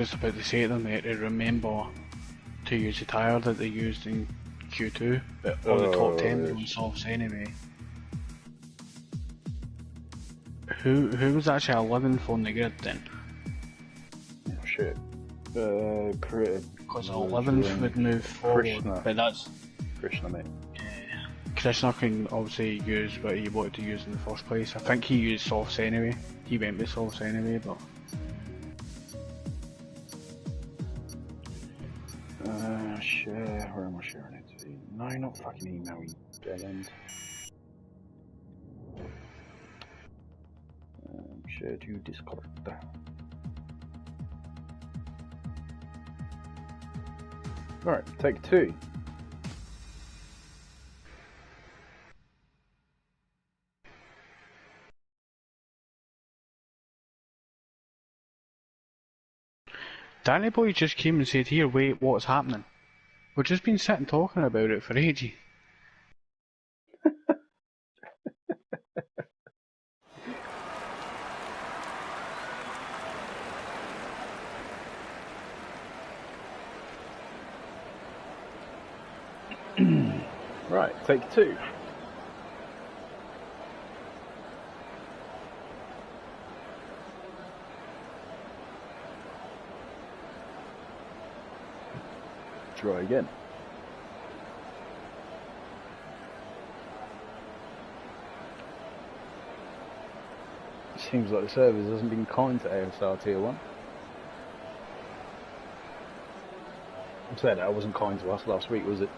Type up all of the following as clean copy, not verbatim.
just about to say to them to remember to use the tyre that they used in Q2, but all the top 10 were on softs anyway. Who was actually 11th on the grid then? Oh shit. Created. Because 11th would move forward, Krishna. but that's... Krishna, mate. Krishna can obviously use what he wanted to use in the first place. I think he used softs anyway. He went with softs anyway, but... Share, where am I sharing it to? No, not fucking email, you dead end. Share to Discord. Alright, take 2. Danny Boy just came and said, here, wait, what's happening? We've just been sitting talking about it for ages. Right, take 2. Try again. Seems like the service hasn't been kind to ASR T1. I'm saying that wasn't kind to us last week, was it?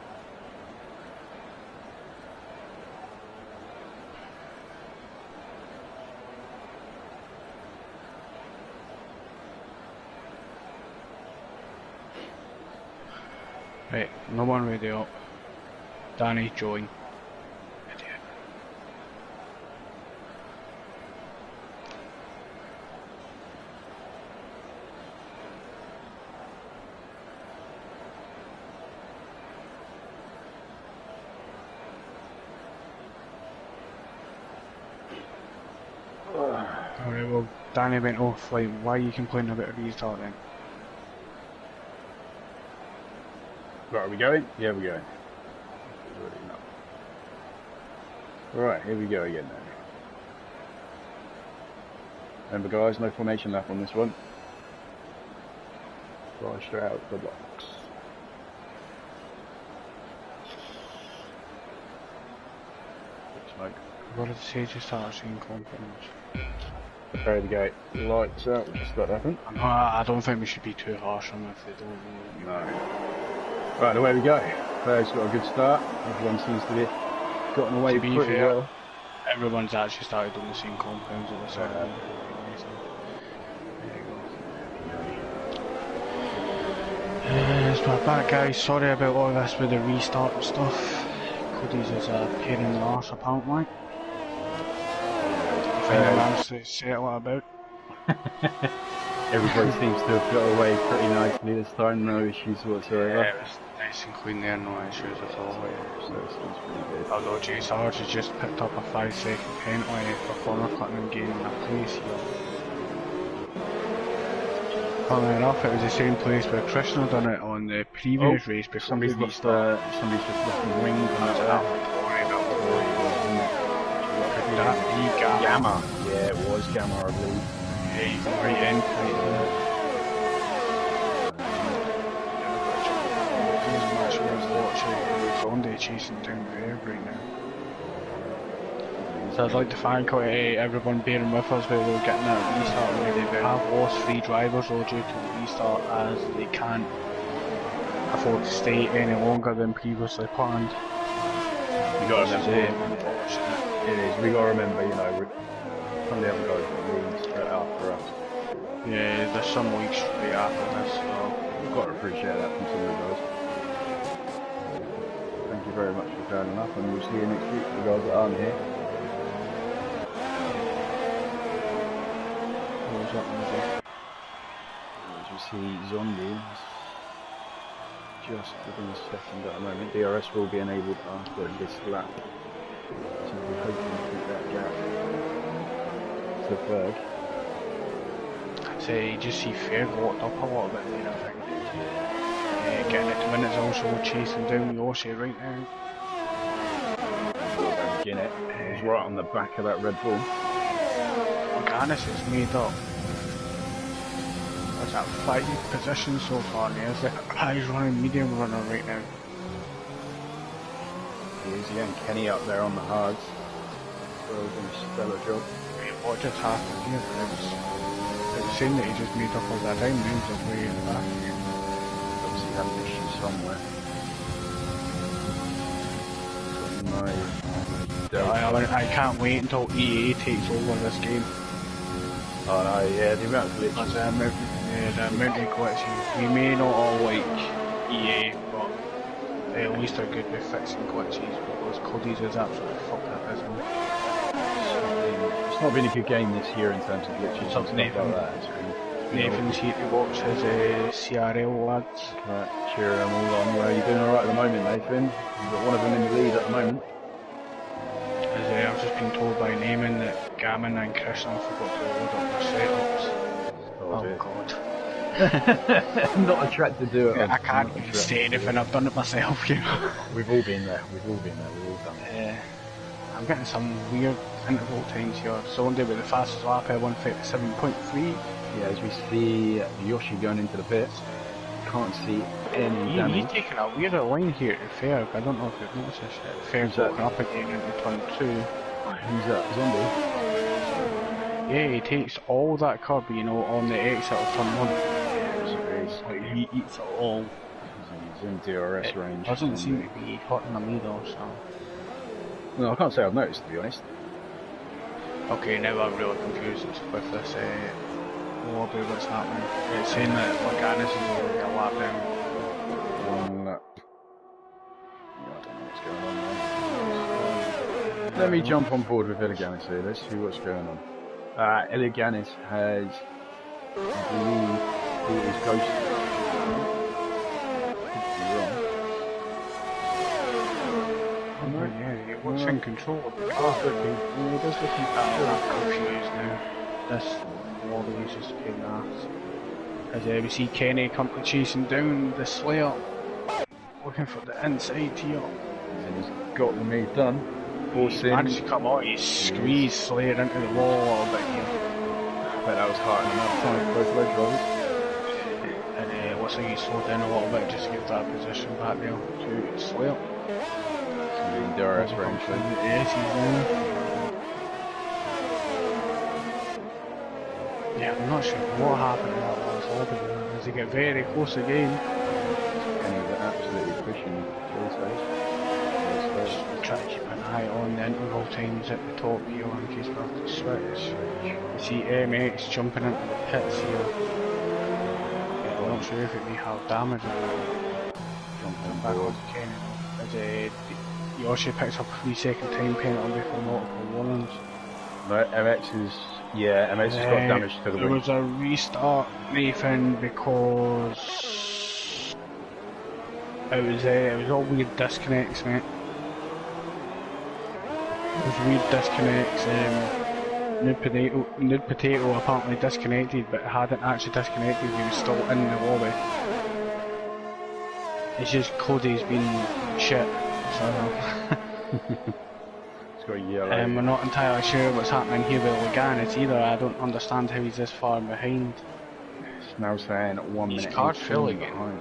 Right, no one radio up. Danny, join. Idiot. Alright, well, Danny went off, like, why are you complaining about a restart then? Right, are we going? Yeah, we're going. Right, here we go again then. Remember guys, no formation lap on this one. Fly straight out the box. Smoke. What did the sages start seeing confidence? There we go. Lights out, just got that happen. I don't think we should be too harsh on them if they don't know. No. Right, away we go. Claire's got a good start. Everyone seems to be gotten away pretty well. Everyone's actually started on the same compounds at the start. There you go. So we're back, guys. Sorry about all this with the restart and stuff. Cody's is a pain in the arse, apparently. I think I managed to settle it about. Everybody seems to have got away pretty nicely this time, no issues whatsoever. Yeah, it was nice and clean there, no issues at all. So it seems pretty good. Although J Sarge has just picked up a 5-second penalty for corner cutting and gaining a place here. Funnily enough, it was the same place where Krishna done it on the previous race before somebody's the just left the wing on that. Could that be Gamma? Yeah, it was Gamma, I believe. Yeah, he's right in, right there. He's much worth watching. Zonde chasing down the air right now. So I'd like to thank everyone bearing with us while we were getting that restart ready. We have lost 3 drivers all due to the restart as they can't afford to stay any longer than previously planned. You got to remember, it is. We got to remember, you know, some of the other guys got leads straight after us. Yeah, there's some weeks straight after this, so we've got to appreciate that from some of the guys. Thank you very much for turning up, and we'll see you next week for the guys that aren't here. As you see, Zombie just within a second at the moment. DRS will be enabled after this lap, so we're hoping to keep that gap to Berg. So you just see Fair locked up a little bit there, I think. Getting it to win is also chasing down Yoshi right now. Again, it was right on the back of that Red Bull. Organis is made up. There's that 5 positions so far, and there's the highest running medium runner right now. He is again, Kenny up there on the hards. Well, doing a stellar job. What just happened here? It was saying that he just made up all that time, and he's way in the back again. Obviously had an issue somewhere. I can't wait until EA takes over this game. Oh no, yeah, the amount of glitches. The amount of glitches. We may not all like EA, but at least they're good with fixing glitches, because Cody's is absolutely fucked up, isn't it? It's not been a good game this year in terms of glitches and stuff like that. Nathan's here to watch his CRL lads. Right, cheer them all on. Well, you're doing alright at the moment, Nathan. You've got one of them in the lead at the moment. I've just been told by Naaman that Gammon and Krishna forgot to load up their setups. Oh god. I'm not attracted to do it. I can't say anything, I've done it myself, you know. We've all been there, we've all done it. I'm getting some weird interval times here. Sunday with the fastest lap at 157.3. Yeah, as we see Yoshi going into the pits. Can't see any damage. He's taking a weirder line here to Fair. I don't know if you've noticed this yet. Fair's walking up again into turn 2. Who's that? Zombie? Yeah, he takes all that curb, you know, on the exit of turn 1. Like, he eats it all. He's in DRS range. Doesn't seem to be hurting him either, so... No, I can't say I've noticed, to be honest. Okay, now I'm really confused with this lobby, what's happening. It's saying that Organis is already a lap down. 1 lap. Yeah, I don't know what's going on there. Let me jump on board with Illiganis here, let's see what's going on. Illiganis has, I believe, he is ghosted. What's in control of the car? I'm confused now. This lobby is just being ass. As we see Kenny come chasing down the Slayer, looking for the inside here. And he's got the move done. He managed to come out, he squeezed Slayer into the wall a little bit here. But that was hard enough time for both leg drivers. And it looks like he slowed down a little bit just to give that position back there to Slayer. In DRS range. Yes, he's in. Yeah, I'm not sure what happened in that last lobby. As they get very close again. And he's absolutely pushing through Just try to keep an eye on the interval times at the top here in case we have to switch. You see MX jumping into the pits here. I'm not sure if it may have damage or not. Jumping back on Kenny. As Yoshi picks up a 3-second time penalty for multiple warnings. No, MX has got damage to the wing. There was a restart, Nathan, because it was all weird disconnects, mate. It was weird disconnects. Nude Potato apparently disconnected, but hadn't actually disconnected. He was still in the lobby. It's just Cody's been shit. So it's got yellow. We're not entirely sure what's happening here with Leganis either. I don't understand how he's this far behind. It's now saying 1 minute. His card's full again. Behind.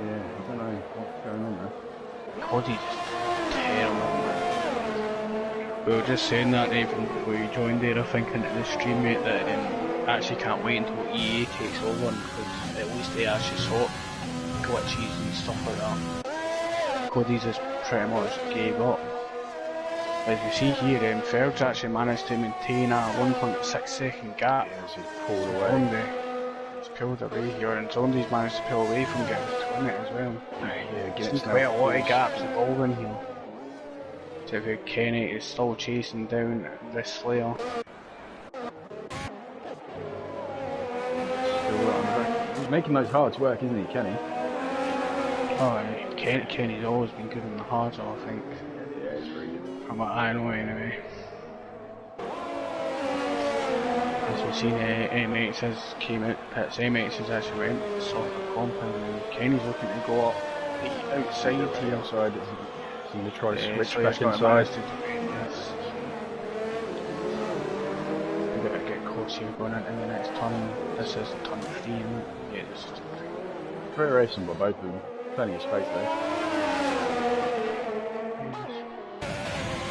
Yeah, I don't know what's going on there. Cody's terrible, man. We were just saying that even before you joined there, I think into the stream, mate, that actually can't wait until EA takes over, because at least they actually sort glitches and stuff like that. Cody's has pretty much gave up. As you see here, Ferg's actually managed to maintain a 1.6 second gap. Yeah, so he's pulled away. He's pulled away here, and Zondi's managed to pull away from getting to 20 as well. Yeah, There's quite a lot of gaps evolving here. So Kenny is still chasing down this Slayer. He's making those hards work, isn't he, Kenny? Oh, Kenny's always been good in the hards, I think. Yeah, he's very good. From what I know, anyway. As we've seen, MX has came out pits. MX has actually went to the soccer compound, and Kenny's looking to go up the outside here. Outside, he's going to try to switch So back he's got to inside. manage to do this. We've got to get close here going into the next turn. This is turn 3, isn't it? Yeah, this is turn 3. Very racing by both of them. Plenty of space there.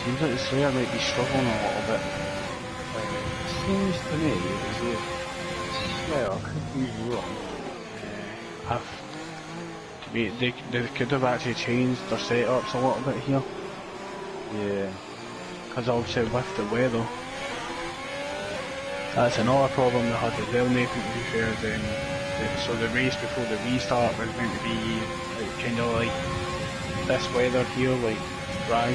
Seems like the Slayer might be struggling a little bit. It seems to me as if Slayer, I could be wrong. They could have actually changed their setups a little bit here. Yeah. Because obviously with the weather, that's another problem they had as well, Nathan, to be fair. So the race before the restart was meant to be like, kind of like this weather here, like dry.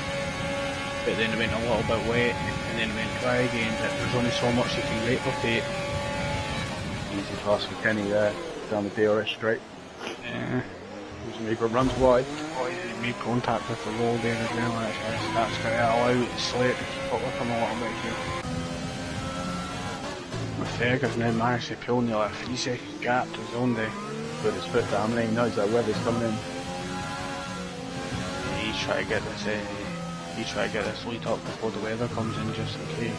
But then it went a little bit wet, and then it went dry again, but there's only so much you can replicate. Easy pass for Kenny there, down the DRS straight. Yeah. But runs wide. Oh, he made contact with the wall there as well, actually. That's going to allow Slayer to keep up with him a little bit here. With Fergus now managed to pull nearly a 3-second gap to his own day. Put his foot down and he knows that weather's coming in. He's trying to get this lead up before the weather comes in, just in case.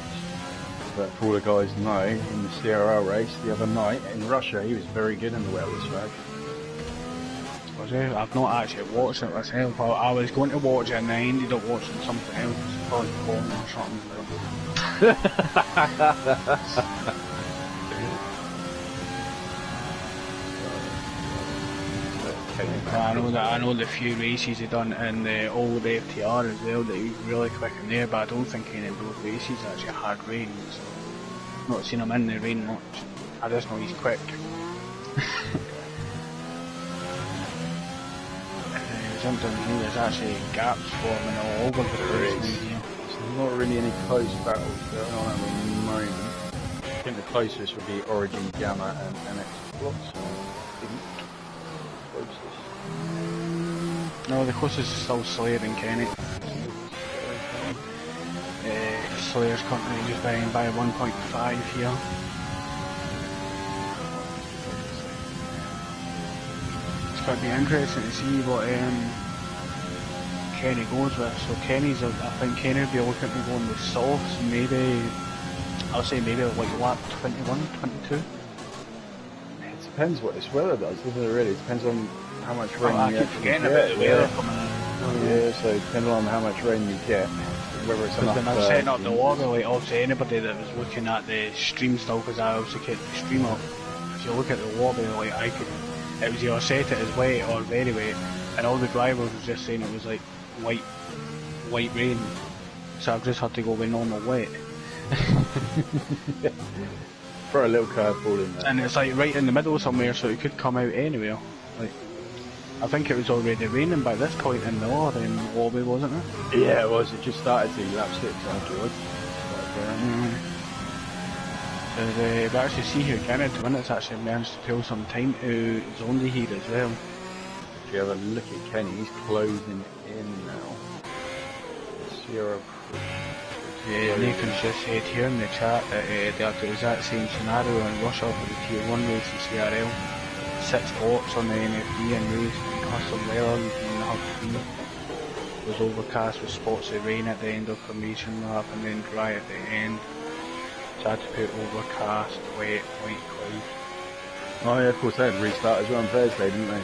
But for all the guys know, in the CRL race the other night in Russia, he was very good in the weather track. Was he? I've not actually watched it myself, but I was going to watch it and I ended up watching something else, probably porn or something. I know the few races he done in the old FTR as well that he was really quick in there, but I don't think any of those races actually had rain, so I've not seen him in the rain much. I just know he's quick. Jumped down here, there's actually gaps forming all over the place. There's not really any close battles going on at the moment. I think the closest would be Origin, Gamma and NX Blocks. No, the closest is still Slayer and Kenny. Slayer's currently just behind by 1.5 here. It's going to be interesting to see what Kenny goes with. So I think Kenny will be looking to going with softs, maybe, I'll say maybe like lap 21, 22. It depends what this weather does, doesn't it really? It depends on how much rain I keep forgetting about the weather coming in. Yeah, so depending on how much rain you get, whether it's enough. When I was setting up the lobby, like obviously anybody that was looking at the stream still, because I obviously kept the stream up, if you look at the lobby, like it was either set it as wet or very wet, and all the drivers was just saying it was like white rain, so I've just had to go with normal wet. Throw a little curveball in there. And it's like right in the middle somewhere, so it could come out anywhere. Like, I think it was already raining by this point in the lobby, wasn't it? Yeah, it was. It just started to lap 6 afterwards. But actually see here, Kenneth, when it's actually managed to pull some time to zone the heat as well. If you have a look at Kenny, he's closing in now. 0. Yeah, Nathan's just said here in the chat that they have the exact same scenario in Russia for the Tier 1 race in CRL. 6 lots on the NFD and race in custom weather in the Hub 3. It was overcast with spots of rain at the end of formation lap and then dry at the end. So I had to put overcast, wet, white cloud. Oh yeah, of course they had to restart as well on Thursday, didn't they?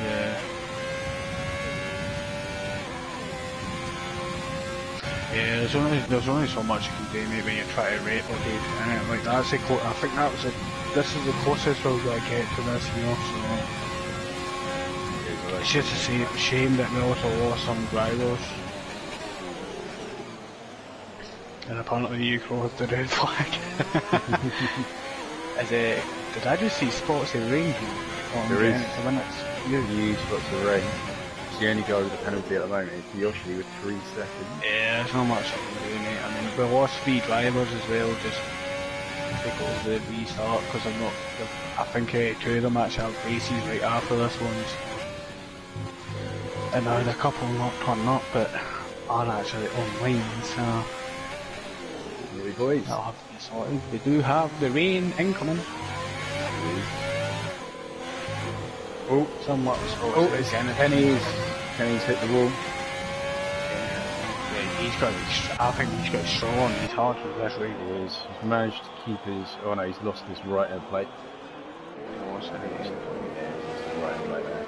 Yeah. Yeah, there's only so much you can do maybe when you try to replicate it, and like that's I think this is the closest we're going to get to this, you know, so it's just a shame that we also lost some drivers. And apparently you crossed the red flag. Did I just see spots of rain here? There is. Huge spots of rain. It's the only guy with a penalty at the moment is Yoshi with 3 seconds. Yeah, there's not much I can do, mate. I mean, we lost 3 drivers as well, just because of the restart, because I think 2 of them actually have races right after this one. And now a couple not turning up, but are actually online, so... Yeah, sorted, boys. That'll have to be sorted. We do have the rain incoming. Oh, Somewhat slow. oh, it's Kenny's. Kenny's hit the wall. Yeah, he's got. I think he's got strong on his hard with this right. He is. He's managed to keep his. Oh no, he's lost his right hand plate. What's it? Right hand plate there.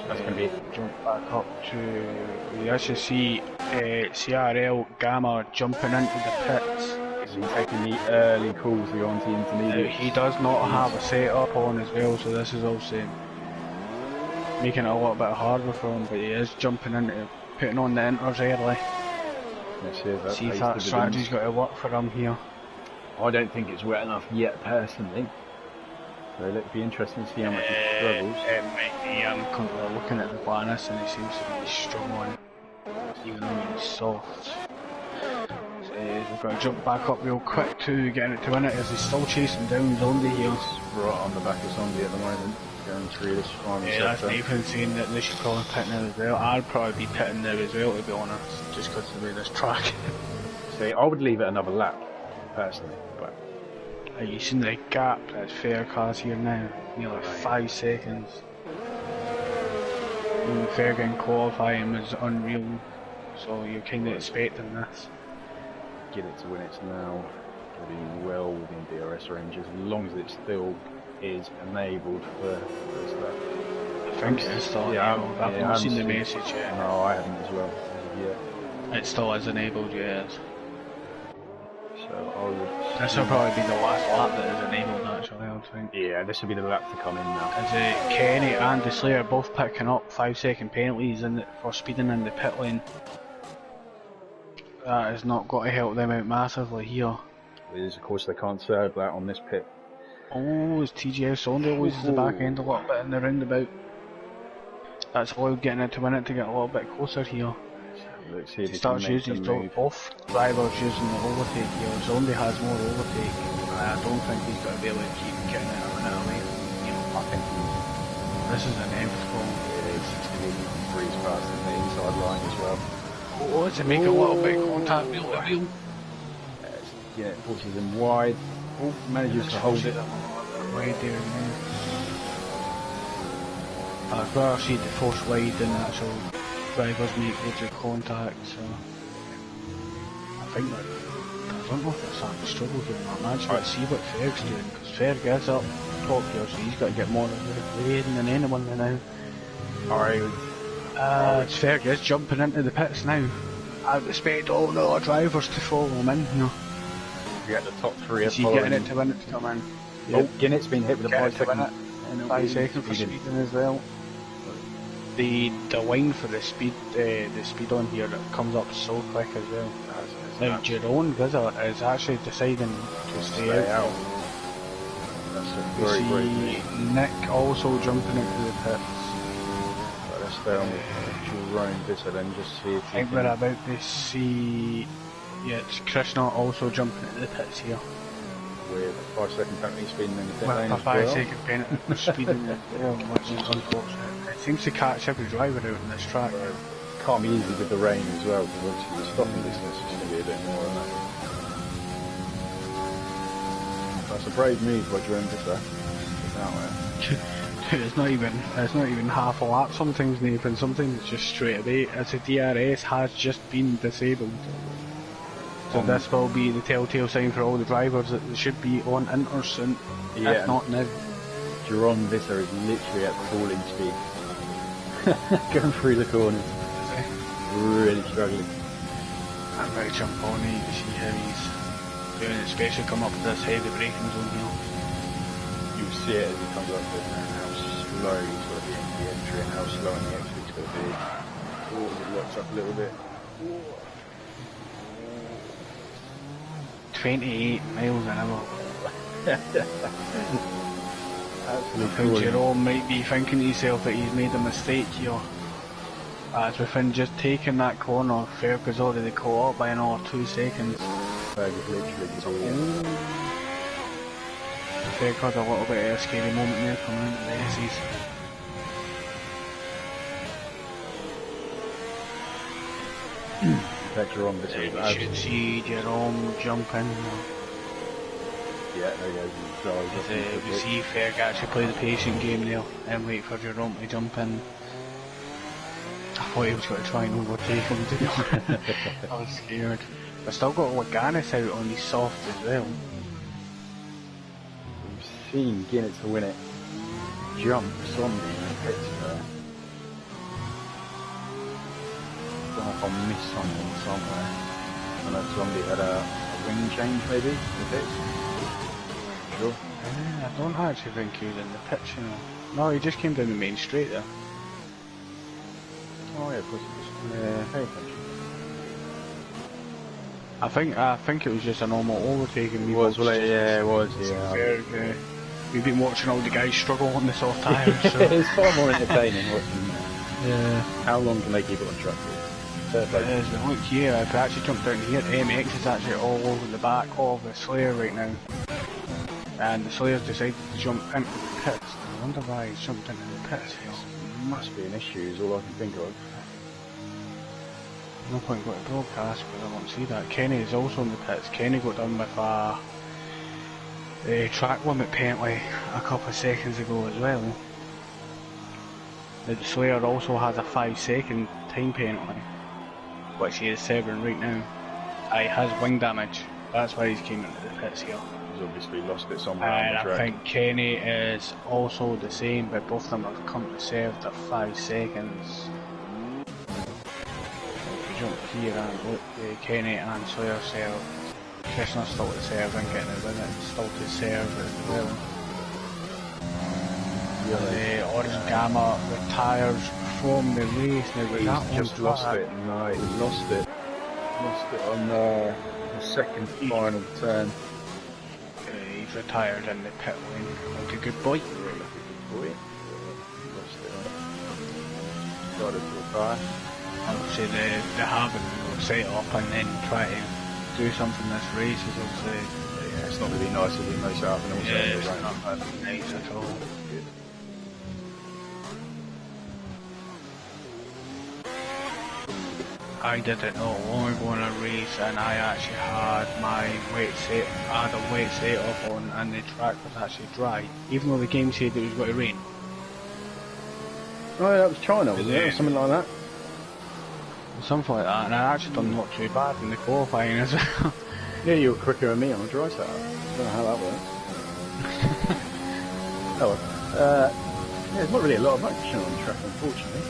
That's going to be. Jump back up to. We actually see CRL Gamma jumping into the pits. Is he taking the early calls to go on to the intermediate? He does not have a setup on as well, so this is obviously making it a lot bit harder for him, but he is jumping into putting on the inters early. Let's see if that, See if that strategy's got to work for him here. I don't think it's wet enough yet, personally. So it'll be interesting to see how much he struggles. It might be, I'm currently looking at the Blanis and he seems to be strong on, even though he's soft. So we've got to jump back up real quick to getting it to win it as he's still chasing down Zombie here. Right on the back of Zombie at the moment, going through this final Yeah, that's Nathan saying that they should probably pit now as well. I'd probably be pitting now as well, to be honest, just because of the way this track. See, I would leave it another lap, personally, but... You seen the gap that's fair cars here now, nearly 5 seconds. Fair getting qualifying was unreal, so you're kind of expecting this. Get it to win it's now. It'll be well within DRS range as long as it still is enabled for stuff. I think it's still enabled. I've not seen the message yet. No, I haven't as well. Yeah. It still is enabled, yes. So I would. This will probably be the last lap that is enabled actually, I think. Yeah, this will be the lap to come in now. As Kenny and the Slayer both picking up 5-second penalties for speeding in the pit lane. That has not got to help them out massively here. It is, of course, they can't serve that on this pit. Oh, as TGS Sonda loses the back end a little bit in the roundabout. That's allowed getting it to win it to get a little bit closer here. Let's see if he starts using both drivers using the overtake here. Zombie has more overtake. I don't think he's going to be able to keep getting it in an alley. I think this is inevitable. Yeah, it's going to freeze past the inside line as well. Oh, to make a little bit of contact, real. Yeah, forces him wide. Oh, manages to hold it. Wide there now. I'd rather see the force wide than actual drivers make loads of contact, so I think that I don't know if it's starting to struggle here in that match. Let's see what Ferg's doing, because Ferg is up top here, so he's got to get more of the leading than anyone now. Alright, Ferg is jumping into the pits now. I'd expect all the other drivers to follow him in here. You get the top three. Is he getting it to win it to come in? Yep. Oh, Ginnett's been hit with a 5 second. And 5 seconds for speeding as well. The line for the speed on here that comes up so quick as well. Now Jerome Vizza is actually deciding to stay out. That's a we very see Nick also jumping into the pits. Let's stay on with Jerome Vizza then, just see if I think we're about to see. Yeah, it's Krishna also jumping into the pits here. With a 5 second penalty speeding in the pit lane a as 5 well. second penalty for speeding as well, which is unfortunate. It seems to catch every driver out in this track. Can't be easy with the rain as well, because obviously the stopping distance is going to be a bit more than that. That's a brave move by Jerome Vizza. It's not even half a lap sometimes, Nathan. Sometimes it's just straight away. As the DRS has just been disabled. So this will be the telltale sign for all the drivers that they should be on inters, if not now. Jerome Vizza is literally at crawling speed. Going through the corners. Really struggling. I'm going to jump on it to see how he's doing it, especially come up to this heavy braking zone here. You'll see it as he comes up to it now, how slow he's got to be into the entry and how slow in the exit he's got to be. Oh, it locks up a little bit. 28 miles an hour. Absolutely. Jerome might be thinking to himself that he's made a mistake here. As within just taking that corner, Ferg has already caught up by another 2 seconds. Ferg is literally Ferg had a little bit of a scary moment there coming into the S's. Check Jerome this week. You should see Jerome jumping. Yeah, there he goes. We see Ferg actually play the patient game there and wait for Jerome to jump in. I thought he was going to try and overtake him, to be honest. I was scared. I still got Laganis out on his soft as well. We've seen Guinness to win it. Jump Zombie and hits there. I don't know if I missed something somewhere. I know Zombie had a wing change maybe, with it. Sure. I don't actually think he was in the pitch, you know. No, he just came down the main straight there. Oh yeah, of course it was. Yeah, pay attention. I think it was just a normal overtaking. It was, well, yeah, it was, yeah. We've been watching all the guys struggle on the soft tyres. So. It's far more entertaining watching that. Yeah. How long can they keep it on track for? It is, but look here, if I actually jump down here, MX is actually all over the back of the Slayer right now. And the Slayer's decided to jump into the pits. I wonder why he's jumped into the pits here. Must be an issue, is all I can think of. No point going to broadcast because I won't see that. Kenny is also in the pits. Kenny got done with a track limit penalty a couple of seconds ago as well. The Slayer also has a 5-second time penalty, which he is serving right now. He has wing damage, that's why he's came into the pits here. He's obviously lost it somewhere And on the track. I think Kenny is also the same, but both of them have come to serve at 5 seconds. If you jump here and look, Kenny and Sawyer serve. Krishna's still to serve and getting it with it, still to serve as well. The Orange Gamma retires from the race now, but that just lost it. No, he lost it. Lost it on the second final turn. He's retired in the pit lane. Like a good boy. Really good boy. Lost it. Got it to retire. Obviously they haven't set up and then try to do something this race is obviously... Yeah, it's not really nice if you set up and also it's right not nice at all. Good. I did it not long ago in a race and I actually had my wet set, I had a wet set up on and the track was actually dry, even though the game said it was going to rain. Oh, that was China, wasn't it? Or something like that. Something like that, and I actually done not too bad in the qualifying as well. Yeah, you were quicker than me on the dry setup. I don't know how that works. Oh, yeah, there's not really a lot of action on the track, unfortunately.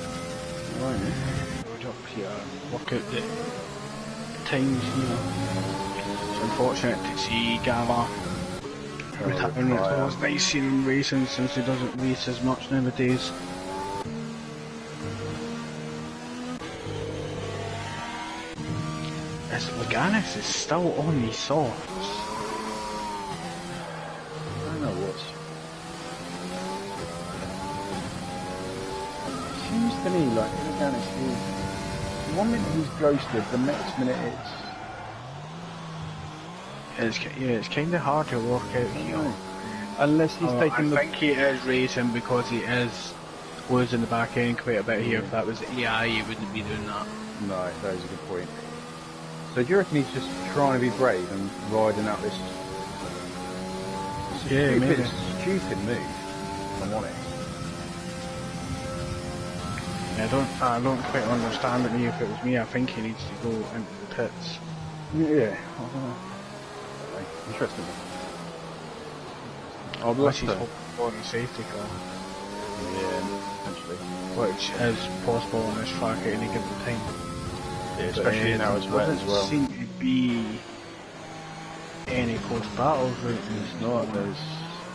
Right, We're up here, work out the times here. It's unfortunate to see Gamma retiring. It's always nice seeing him racing since he doesn't race as much nowadays. Laganis is still on these softs. I don't know what's... Seems to me like Laganis is... One minute he's ghosted, the next minute it's kind of hard to work out here. Unless he's taking I think he is racing because he is losing the back end quite a bit here. If that was AI, he wouldn't be doing that. No, that is a good point. So do you reckon he's just trying to be brave and riding out this... Yeah, maybe. Stupid move, if I'm honest. I don't quite understand it. If it was me, I think he needs to go into the pits. Yeah, I don't know. Interesting. I'll Unless he's hoping for the safety car. Yeah, potentially. Which is possible on this track at any given time. Yeah, especially now it's wet as well. There doesn't seem to be any close battles right now. It's not, there's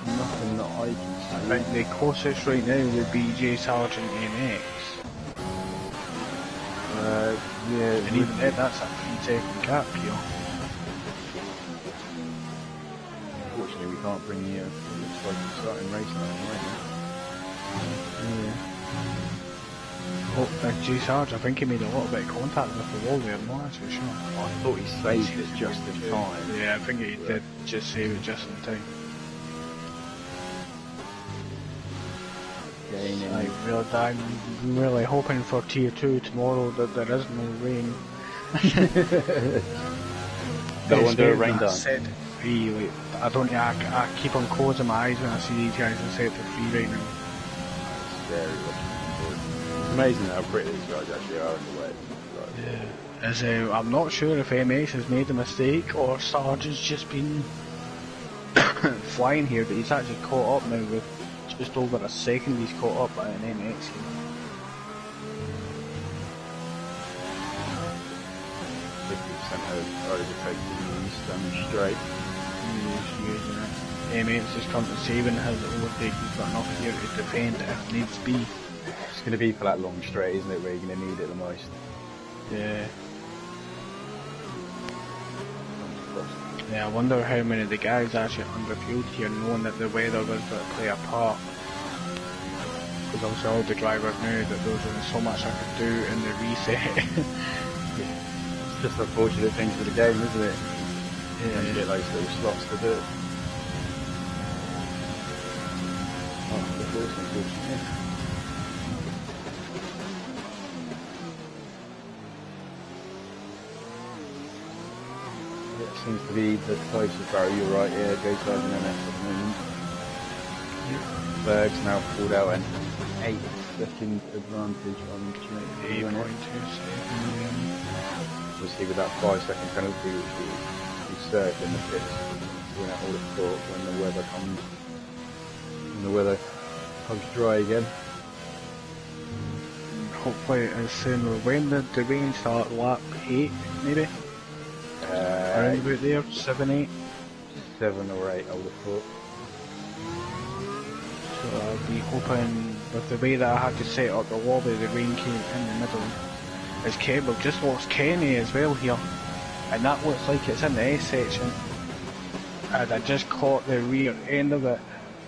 nothing that I can see. I think the closest right now would be J Sargent MX. Yeah, and even then, that's a 3-second gap here. Unfortunately, we can't bring the looks like it's starting racing right now. Yeah. Oh, J Sarge, I think he made a little bit of contact with the wall there, I'm not actually sure. I thought he saved it just in time. Yeah, I think he did just save it just in time. I'm really hoping for tier 2 tomorrow that there is no rain. No wonder it It's rained down. set to 3, like, I don't, I keep on closing my eyes when I see these guys are set to 3 right now. Scary watching them. It's amazing how pretty these guys actually are in the way. Yeah. As, I'm not sure if MX has made a mistake or Sarge has just been flying here, but he's actually caught up now with just over a second. He's caught up by an MX here. 50% of overtaking the eastern straight. He's using it. MX is currently saving his overtake. He's got enough here to defend if needs be. It's going to be for that long straight, isn't it, where you're going to need it the most. Yeah. Yeah, I wonder how many of the guys actually underfueled here, knowing that the weather was going to play a part. Because obviously all the drivers knew that there was only so much I could do in the reset. It's just unfortunate things for the game, isn't it? Yeah. And you get those little slots to do it. Oh, of course, unfortunately. Seems to be the closest barrel. You're right, yeah, goes over an NS at the moment. Berg's now pulled out an 8-second advantage on Jimmy. 8.2 Obviously with that 5-second penalty which we served in the pits, when I would have thought when the weather comes dry again. Hopefully as soon as when did the rain start? Lap 8 maybe? Around about there, 7, 8? 7 or 8 I would have thought. So I'll be hoping with the way that I had to set up the lobby, the rain came in the middle. As We've just lost Kenny as well here. And that looks like it's in the S section. And I just caught the rear end of it.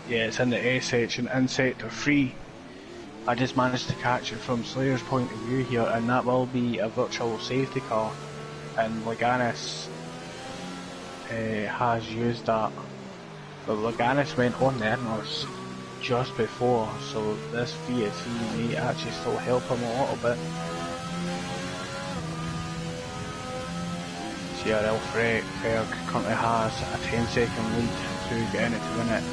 Yeah, it's in the S section in sector 3. I just managed to catch it from Slayer's point of view here, and that will be a virtual safety car. And Leganis has used that. But Leganis went on the Innos just before, so this VSE may actually still help him a little bit. CRL Ferg currently has a 10-second lead to get in it to win it.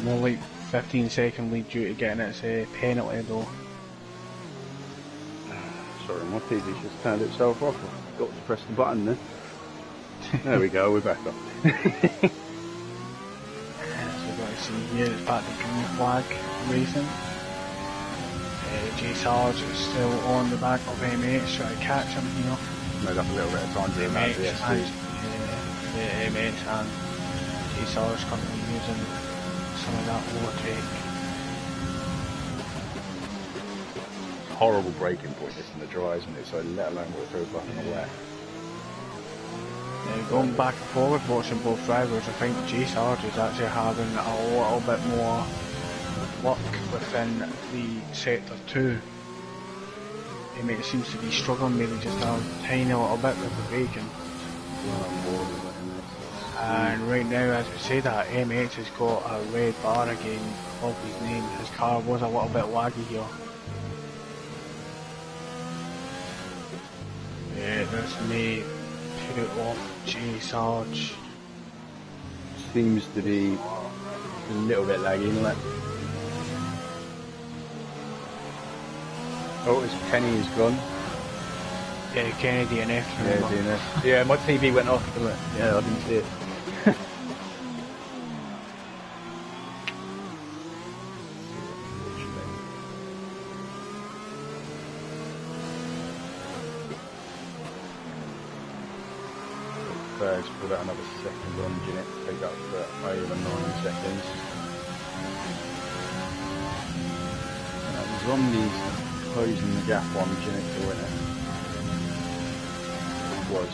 More like 15-second lead due to getting its penalty though. Sorry, my TV's just turned itself off. I've got to press the button there. There we go, we're back up. So we've got to see here, it's back to green flag racing. J Sarge is still on the back of MH, trying to catch him here. Made up a little bit of time doing that VSD. MH and J Sarge currently using some of that overtake. Horrible braking point this in the dry, isn't it? So let alone what through up in the wet. Going back and forward watching both drivers, I think J Sarge is actually having a little bit more luck within the sector 2. It seems to be struggling maybe just a tiny little bit with the braking. And right now, as we say that, MX has got a red bar again above his name. His car was a little bit laggy here. Yeah, this may put off J Sarge. Seems to be a little bit laggy, isn't it? Oh, it's Kenny is gone. Yeah, Kenny DNF. Yeah, DNF. Yeah, my TV went off, didn't it? Yeah, I didn't see it. Berg's pulled out another second on Jeanette to take up for over 9 seconds. Romney's closing the gap on Jeanette to win it. It was.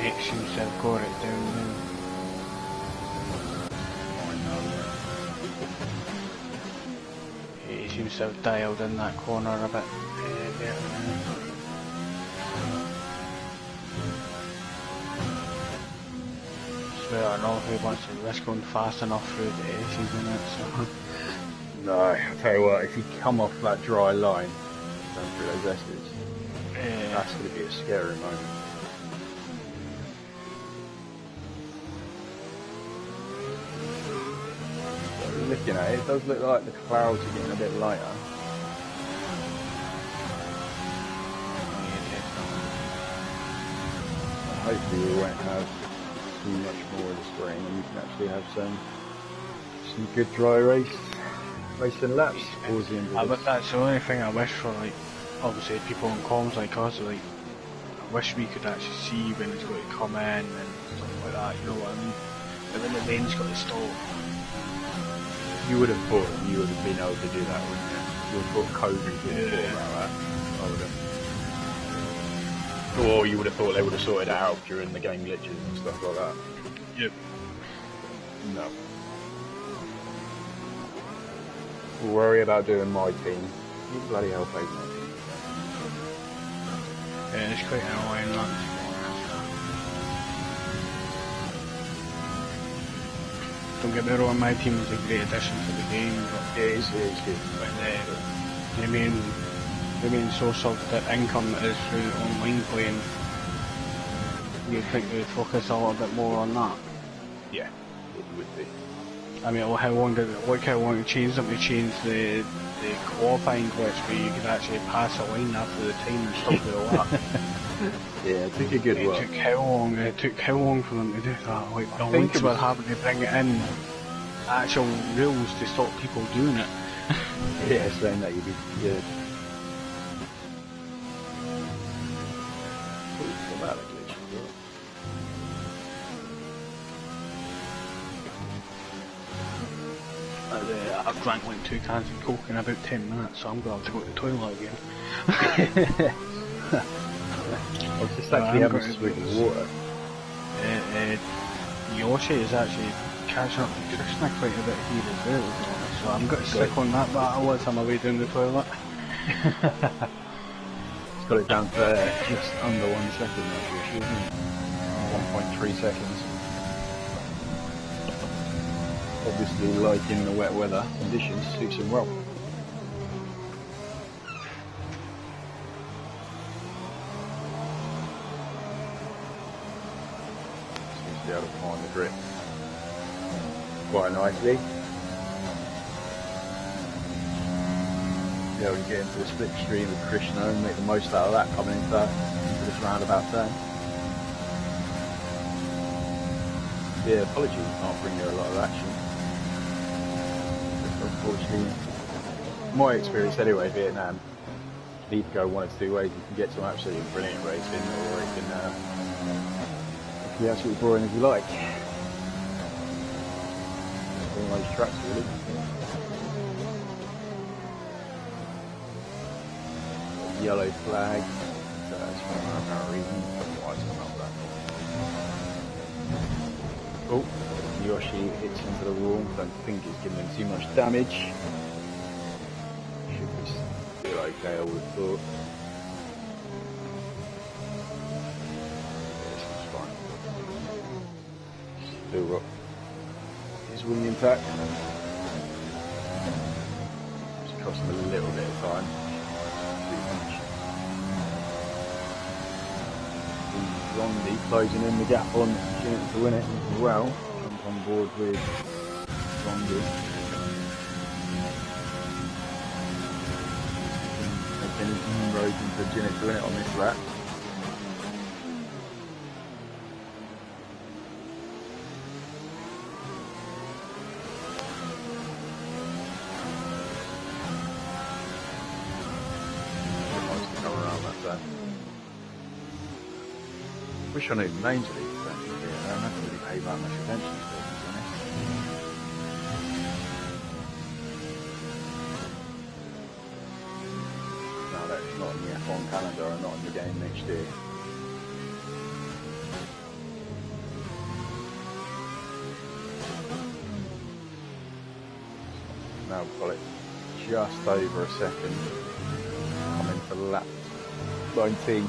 it seems to have got it down now. It seems to have dialed in that corner a bit better now. I don't know who wants to risk going fast enough through the S's in it, so... No, I'll tell you what, if you come off that dry line, going through those S's, that's going to be a scary moment. So looking at it, it does look like the clouds are getting a bit lighter. Hopefully we won't have too much more of this rain and we can actually have some good dry racing laps towards the end of this. That's the only thing I wish for, like, obviously people on comms like us, like, I wish we could actually see when it's going to come in and stuff like that, you know what I mean? But when the rain's got to stop. You would have thought you would have been able to do that, wouldn't you? You would have thought COVID would have thought about that. I would have. Or you would have thought they would have sorted it out during the game glitches and stuff like that. Yep. No. We'll worry about doing my team. You bloody hell played my team. Yeah, it's quite annoying that. Don't get me wrong, my team is a great addition to the game, but it is good. But the main source of the income is through online playing. You'd think they'd focus a little bit more on that. Yeah, it would be. I mean, how long did it, look how long it changed them to change the qualifying glitch where you could actually pass a line after the time and stop the lap. Yeah, it took a good while. It took how long for them to do that? Like, the links were having to bring it in actual rules to stop people doing it. Yeah, saying that you'd be good. About a glitch as well. I've drank like 2 cans of Coke in about 10 minutes, so I'm going to have to go to the toilet again. I was just actually having a swig of water. Yoshi is actually catching up to Krishna quite a bit here as well, to be honest, so I'm going to stick on that battle as I'm away down the toilet. It's got it down to just under 1 second now, isn't it? 1.3 seconds. Obviously, like in the wet weather conditions, suits him well. Seems to be able to find the grip quite nicely. Be able to get into the slipstream with Krishna and make the most out of that coming into this roundabout turn. Yeah, apologies, can't bring you a lot of action. Unfortunately, my experience anyway, Vietnam, you need to go one of 2 ways. You can get some absolutely brilliant racing, or it can be absolutely boring if you like. One of those tracks, really. Yellow flag, so that's for no apparent reason. Otherwise, I'm not that. Oh, Yoshi hits into the wall. Don't think it's giving him too much damage. Should be still okay, I would have thought. Yeah, this one's fine. Still got his wing intact. Just cost him a little bit of time. Rondi closing in the gap on opportunity to win it as well. Jump on board with Rondi. Making inroads into Ginnet to win it on this lap. Nice to come around that turn. Wish I knew the names of these things. Yeah, I haven't really paid that much attention to them, to be honest. Now that it's not in the F1 calendar and not in the game next year. now got it just over a second. Coming for lap 19.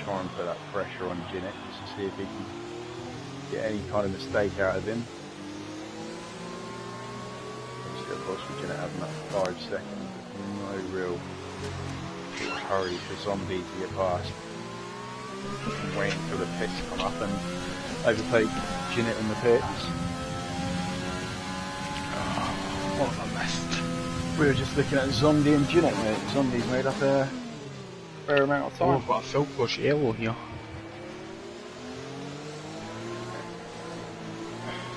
Try and put that pressure on Ginnick just to see if he can get any kind of mistake out of him. Obviously, of course, we're going to have about 5 seconds. There's no real hurry for Zombie to get past. Waiting until the pits come up and overtake Ginnick in the pits. Oh, what have I missed? We were just looking at Zombie and Ginnick, mate. Zombie's made up a fair amount of Oh, time. I've got a full course yellow here.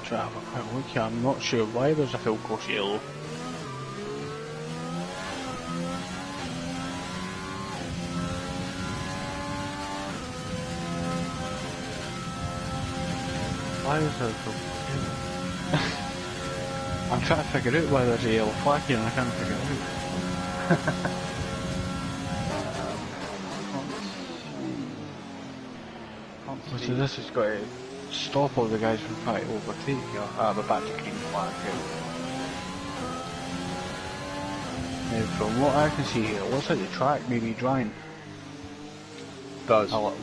Try to have a quick look here. I'm not sure why there's a full course yellow. Why is there a full course yellow? I'm trying to figure out why there's a yellow flag here and I can't figure it out. So this has got to stop all the guys from trying to overtake here. We're back to green flag here. Now from what I can see here, it looks like the track may be drying. Does. A little.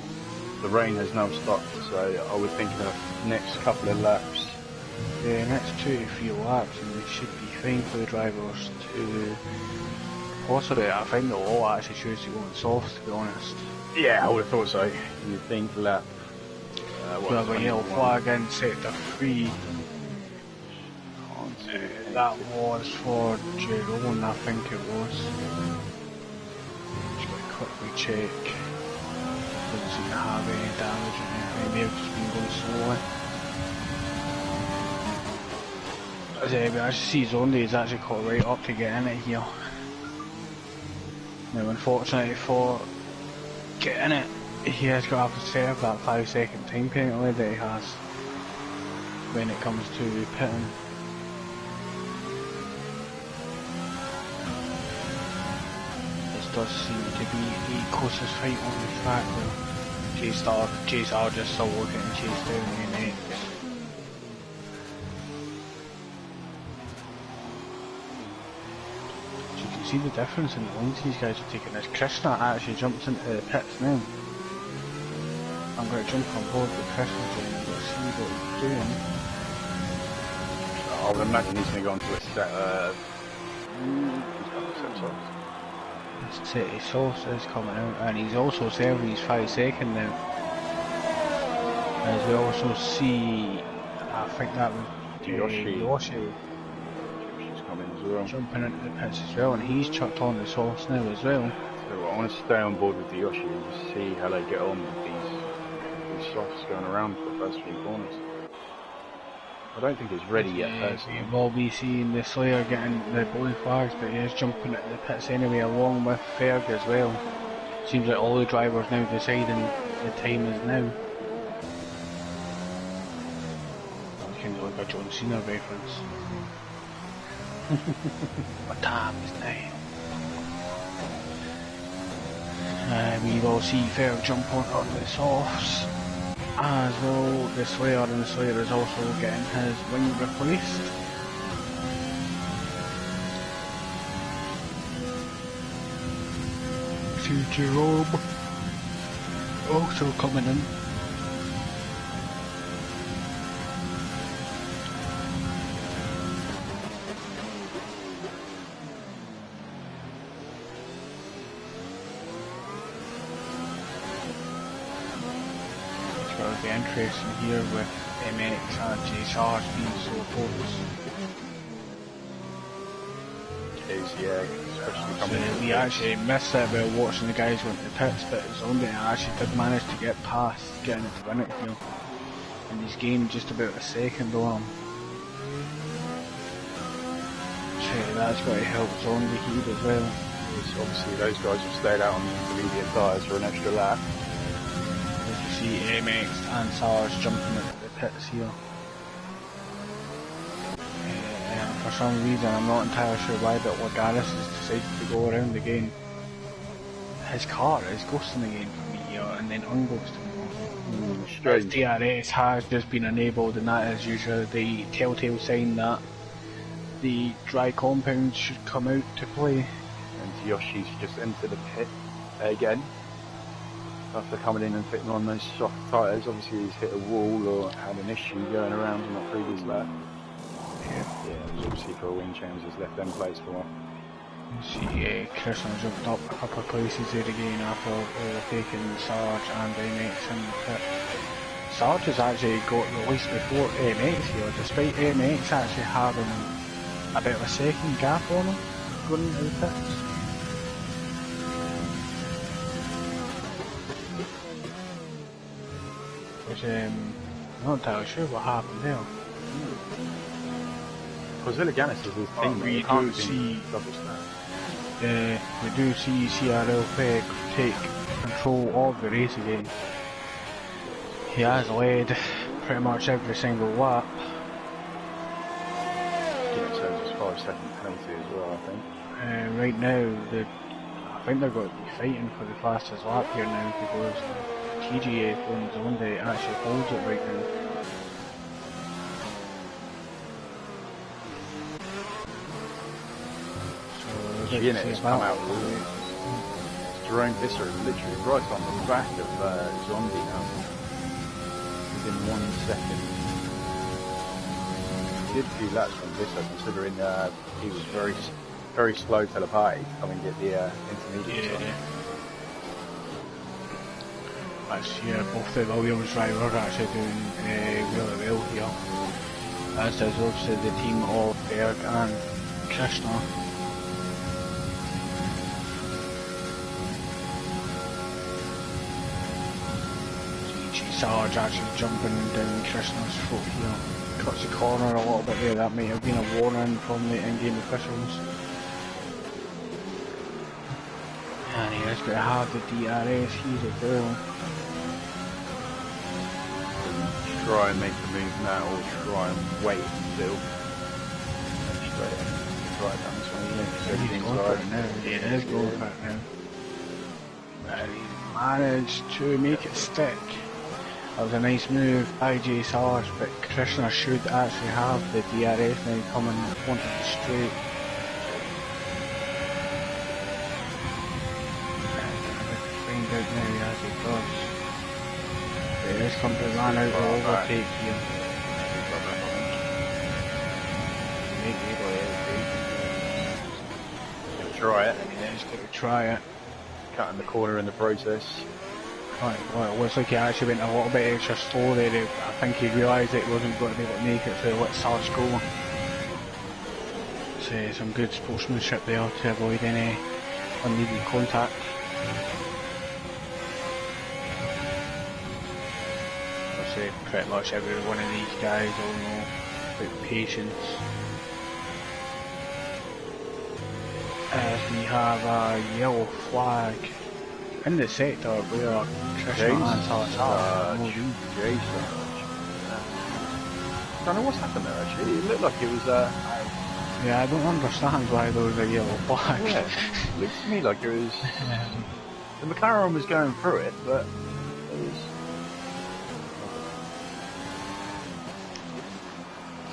The rain has now stopped, so I would think the next couple of laps. The next 2 to 3 laps and they should be fine for the drivers to... Possibly, I think they'll all actually choose to go on soft, to be honest. Yeah, I would have thought so. You'd think lap. We have a yellow flag in sector 3. That was for Jerome, I think it was. Just got to quickly check. Doesn't seem to have any damage or anything. They may have just been going slowly. But I just see Zondi is actually caught right up to get in it here. Now, unfortunately for getting it, he has got to have to serve that 5-second time penalty that he has when it comes to pitting. This does seem to be the closest fight on the track though. J-Star just still getting chased down in the next. So you can see the difference in the lines these guys are taking. As Krishna actually jumps into the pits now. I'm going to jump on board with Krishna and let's see what he's doing. I would imagine he's going to go onto a set. He's got a set sauce. His city sauce is coming out, and he's also serving his 5-second now. As we also see, I think that was Yoshi. She's coming as well. Jumping into the pits as well, and he's chucked on the sauce now as well. So I want to stay on board with the Yoshi and just see how they get on with these softs going around for the first few corners. I don't think it's ready yet, personally. We'll be seeing the Slayer getting the blue flags, but he is jumping at the pits anyway, along with Ferg as well. Seems like all the drivers now deciding the time is now. That's kind of like a John Cena reference. What time is now? We will see Ferg jump on the softs. As well, the Slayer, and the Slayer is also getting his wing replaced. See Jerome also coming in. The interesting here with MX and JSRs being so close. Yeah, especially coming in. We actually missed it while watching the guys went to the pits, but Zombie actually did manage to get past, getting it to win it here. And he's gained just about a second on him. So that's got to help Zombie here as well. Obviously those guys have stayed out on the intermediate tyres for an extra lap. As you see MX and SARS jumping into the pits here. For some reason, I'm not entirely sure why, but Lagaris has decided to go around again. His car is ghosting again for me here. and then unghost. Strange. DRS has just been enabled, and that is usually the telltale sign that the dry compound should come out to play. And Yoshi's just into the pit again. After coming in and fitting on those soft tyres, obviously he's hit a wall or had an issue going around in that previous lap. Yeah, it was obviously for a wind change, he's left them plates for one. See, Krishna jumped up a couple of places there again after overtaking Sarge and MX in the pit. Sarge has actually got released before MX here, despite MX actually having a bit of a second gap on him going into the pits. Which, I'm not entirely sure what happened there. Because Villaganis is his team, we do see double stand. we do see CRL take control of the race again. He has led pretty much every single lap. Yeah, so just 5 second penalty as well, I think. Right now, I think they're going to be fighting for the fastest lap here now because TGA is the one that actually holds it right now. Unit has come out with Jerome Visser literally right on the back of Zombie now. Within 1 second. He did a few laps from Visser considering he was very slow to the party to come and get the intermediate time. Actually, both the Williams drivers are actually doing really well here. As does obviously the team of Berg and Krishna. Sarge actually jumping down Krishna's foot here. Cuts the corner a little bit there, that might have been a warning from the in-game officials. And he is going to have the DRS here as well. Try and make the move now or try and wait until straight down this one. He's going for it now. He is going for it now. And he managed to make it stick. That was a nice move by J Sarge, but Krishna should actually have the DRS now coming onto the straight. Find out now as he does. But it is come to run out of overtake here. Try it. Yeah, he's going to try it. Cutting the corner in the process. Right, well, it looks like he actually went a little bit extra slow there. I think he realised that he wasn't going to be able to make it, so he let Sarge go. So some good sportsmanship there to avoid any unneeded contact. I'd say pretty much every one of these guys all know about patience. As we have a yellow flag in the sector where Krishna and Sarge are. Jason. I don't know what's happened there actually. It looked like it was Yeah, I don't understand why there was a yellow flag. Yeah, it looked to me like it was the McLaren was going through it, but it was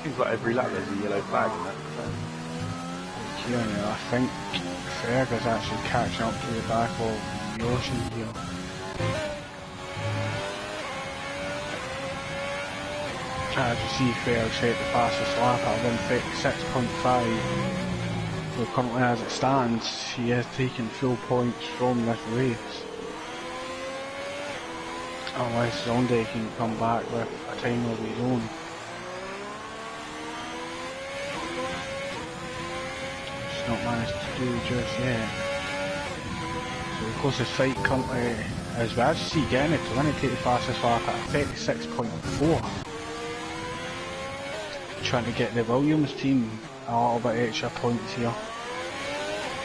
seems like every lap there's a yellow flag in that. I think Ferg is actually catching up to the back of Yoshi here. As you see, Ferg set the fastest lap at 1:56.5. So currently as it stands, he has taken full points from this race. Unless Zonde can come back with a time of his own. Not managed to do just yet. So the closest fight currently is we actually see getting it to win and take the fastest lap at 36.4. Trying to get the Williams team a little bit extra points here.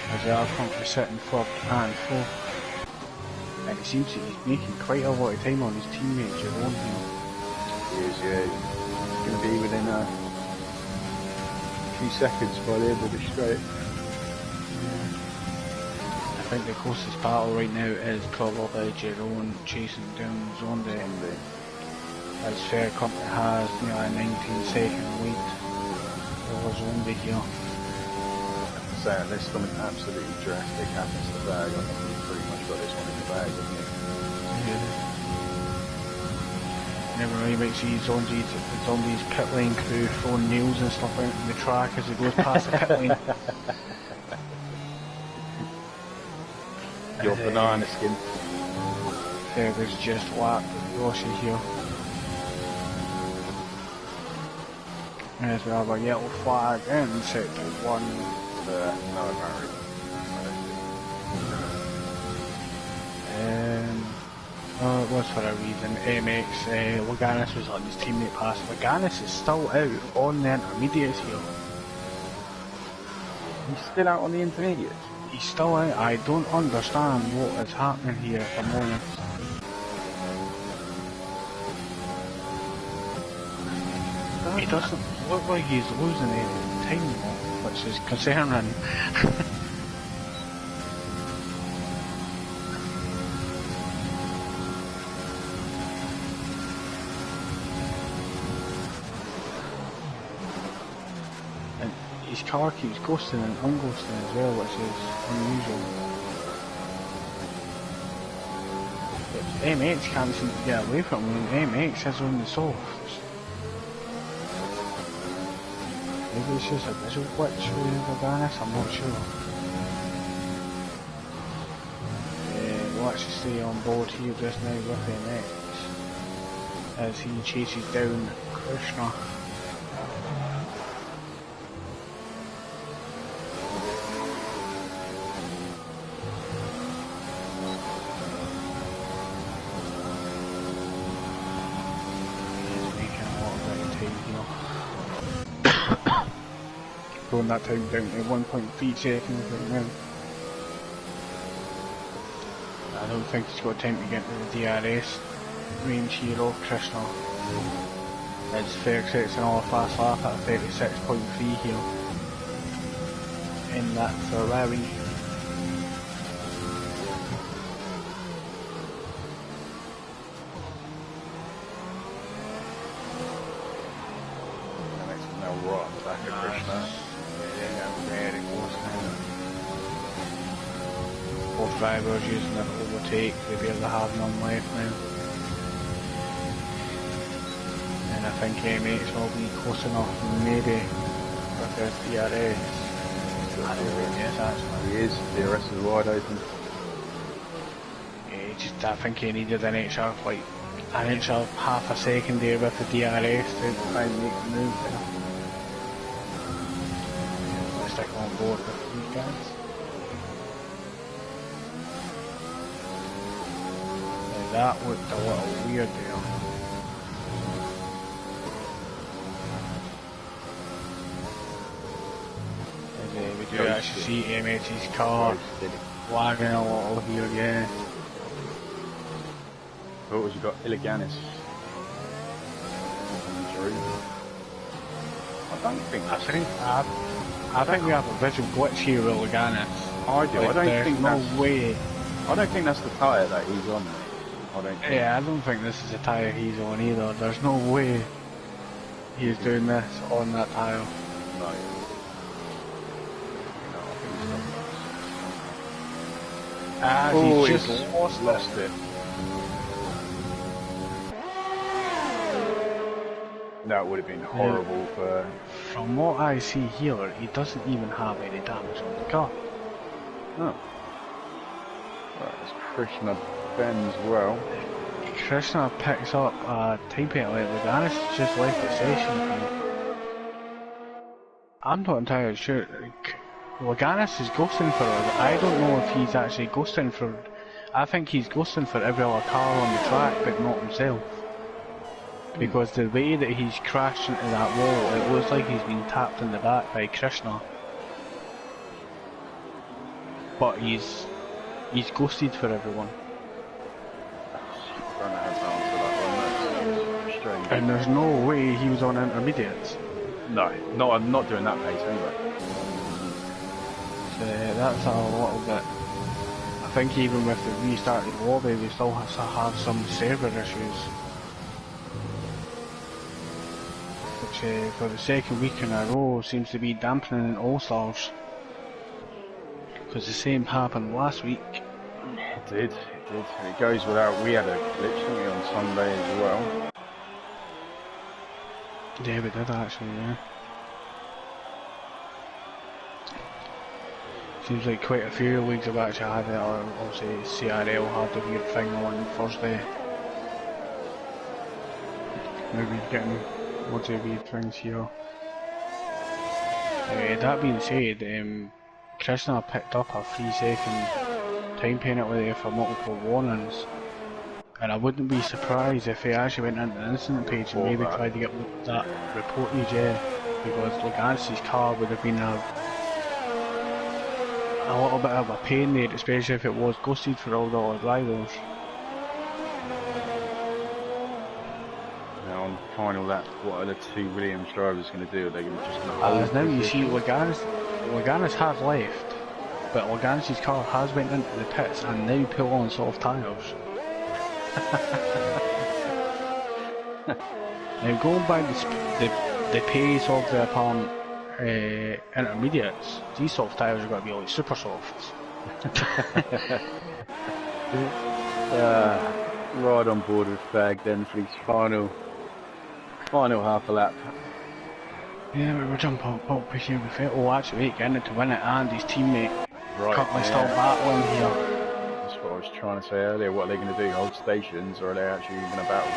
As they are currently sitting third and fourth. And it seems that he's making quite a lot of time on his teammates alone here. He is, yeah. He's going to be within a few seconds by the end of the straight. I think the closest battle right now is probably Jerome chasing down Zombie. As Fair Company has nearly a 19-second lead over Zombie here. So unless something absolutely drastic happens to the bag, I think we've pretty much got this one in the bag, haven't we? Yeah. Never really might see Zombie's pit lane crew throwing nails and stuff out in the track as it goes past the pit lane. Your banana skin. There's just lapped Rossi here. As we have a yellow flag in sector 1. No, apparently. It was for a reason. MX, Laganis was letting his teammate pass. Laganis is still out on the intermediates here. He's still out on the intermediates? He's still out. I don't understand what is happening here, if I'm honest. He doesn't look like he's losing any time, which is concerning. And his car keeps ghosting and unghosting as well, which is unusual. But MX can't seem to get away from him, and MX is on the softs. Maybe it's just a visual glitch with Laganis, I'm not sure. We'll actually stay on board here just now with MX as he chases down Krishna. He's making a lot of right time here. Going that time down to 1.3 seconds right now. I don't think he's got time to get to the DRS range here of Krishna. As Ferg sets another fast lap at 36.3 here. In that Ferrari. Now right on the back of Krishna. Very close now. Both drivers using their overtake, they barely have none left now. And I think MX will be close enough, maybe, with his DRS. I don't think yes, actually. He is, DRS is wide open. Yeah, I think he needed an extra half a second there with the DRS to try and make the move there. Stick on board with these guys. Yeah, that looked a little weird there. We do actually see MX's car lagging a little here, yeah. Oh, you got Iliganis. I don't think that's I think we have a visual glitch here with Laganis. I do. I don't think no way. I don't think that's the tyre that he's on. I don't think. Yeah, I don't think this is a tyre he's on either. There's no way he's doing this on that tyre. No. He's just lost it. That would have been horrible for... From what I see here, he doesn't even have any damage on the car. Oh. Right, it's Krishna bends well. Krishna picks up a time penalty. Laganis just left the session. I'm not entirely sure. Laganis is ghosting for us. I don't know if he's actually ghosting for... I think he's ghosting for every other car on the track, but not himself. Because the way that he's crashed into that wall, it looks like he's been tapped in the back by Krishna. But he's ghosted for everyone. And there's no way he was on intermediates. No, not doing that pace anyway. So that's a little bit think even with the restarted lobby, we still have some server issues. Which for the second week in a row seems to be dampening All-Stars. Because the same happened last week. It did. It goes without, we had a glitch, didn't we, on Sunday as well? Yeah, we did actually, yeah. Seems like quite a few leagues have actually had it, or obviously CRL had the weird thing on Thursday. Maybe getting loads of weird things here. That being said, Krishna picked up a 3-second time penalty for multiple warnings, and I wouldn't be surprised if he actually went into the incident page and maybe tried to get that reportage, because Luganski's car would have been a little bit of a pain there, especially if it was ghosted for all the other drivers. Now on final lap, what are the two Williams drivers going to do? Are they just going to hold now position? You see Luganis has left, but Luganski's car has went into the pits and now pull on soft tyres. Now going by the pace of the apparent intermediates, these soft tyres are going to be like super softs. Right on board with Fag then for his final half a lap. Yeah, we were jumping up here with it. Oh, actually, getting it to win it, and his teammate currently still battling here. That's what I was trying to say earlier. What are they going to do? Hold stations, or are they actually going to battle?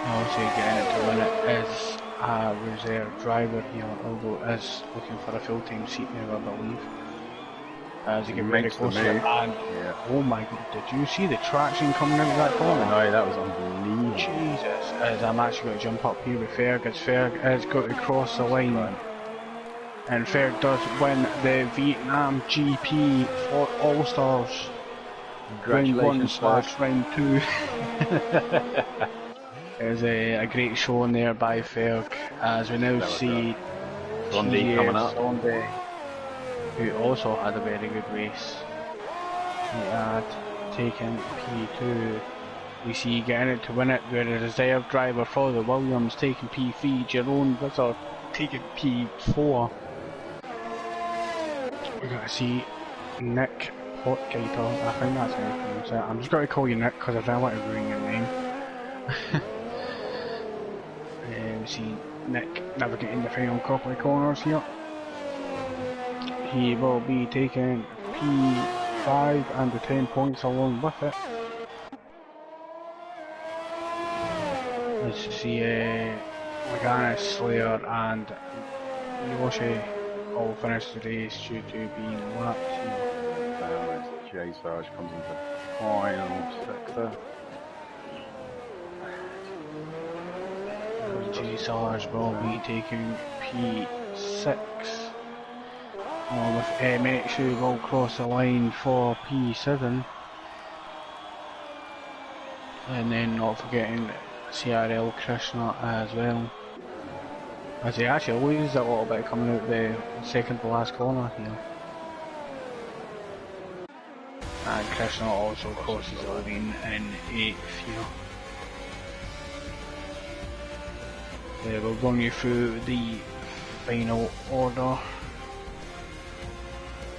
Obviously, getting it to win it is a reserve driver here, although is looking for a full-time seat now, I believe. As you get very close to it, and oh my god, did you see the traction coming out of that corner? No, that was unbelievable. Jesus, as I'm actually going to jump up here with Ferg, as Ferg has got to cross the line. Right. And Ferg does win the Vietnam GP for All-Stars. Congratulations, round 1/2. There's a great showing there by Ferg, as we now see Sondé coming up. Sondé, who also had a very good race. He had taken P2. We see getting it to win it, where the reserve driver for the Williams taking P3, Jerome Wizard taking P4. We're going to see Nick Potgater, I think that's how you pronounce it. I'm just going to call you Nick because I don't want to ruin your name. We see Nick navigating the final couple of corners here. He will be taking P5 and the 10 points along with it. Let's see Maganis, Slayer and Yoshi all finished the race due to being lapped here. Jay Sarge comes into final sector. Jay Sarge will be taking P6. With MX who will cross the line for P7. And then not forgetting CRL Krishna as well. As he actually loses a little bit coming out the second to last corner here. And Krishna also crosses the line in 8th here. We'll run you through the final order.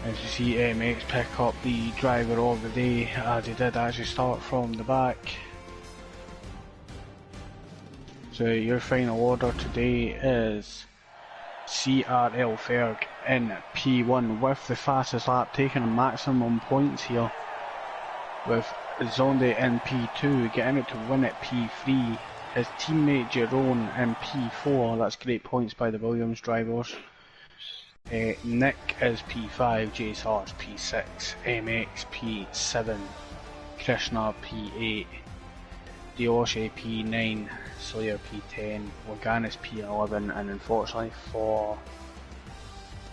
As you see MX pick up the driver of the day, as he did actually start from the back. So your final order today is CRL Ferg in P1 with the fastest lap, taking maximum points here, with Zonde in P2 getting it to win at P3. His teammate Jerome in P4, that's great points by the Williams drivers. Nick is P5, Jay Sarge P6, MX P7, Krishna P8, Dioshe P9, Slayer P10, Luganis P11, and unfortunately for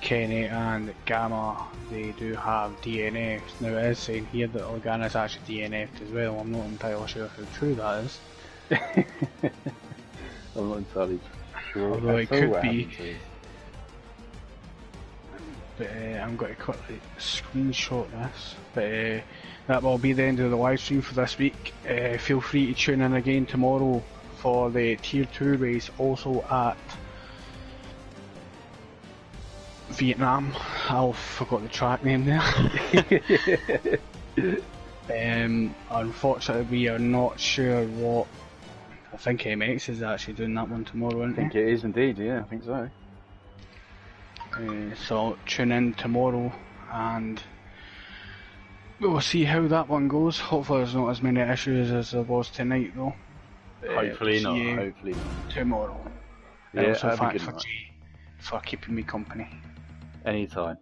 Kenny and Gamma, they do have DNFs. Now it is saying here that Luganis actually DNF'd as well. I'm not entirely sure how true that is. I'm not entirely sure. Although it could be. but I'm going to quickly screenshot this. But that will be the end of the live stream for this week. Feel free to tune in again tomorrow for the Tier 2 race, also at Vietnam. I forgot the track name there. Unfortunately, we are not sure what. I think MX is actually doing that one tomorrow, isn't I think it is indeed, yeah, I think so. So tune in tomorrow and we'll see how that one goes. Hopefully there's not as many issues as there was tonight though. Hopefully not, see you hopefully not. tomorrow. Yeah, also have a thanks good for night. Jay for keeping me company. Anytime.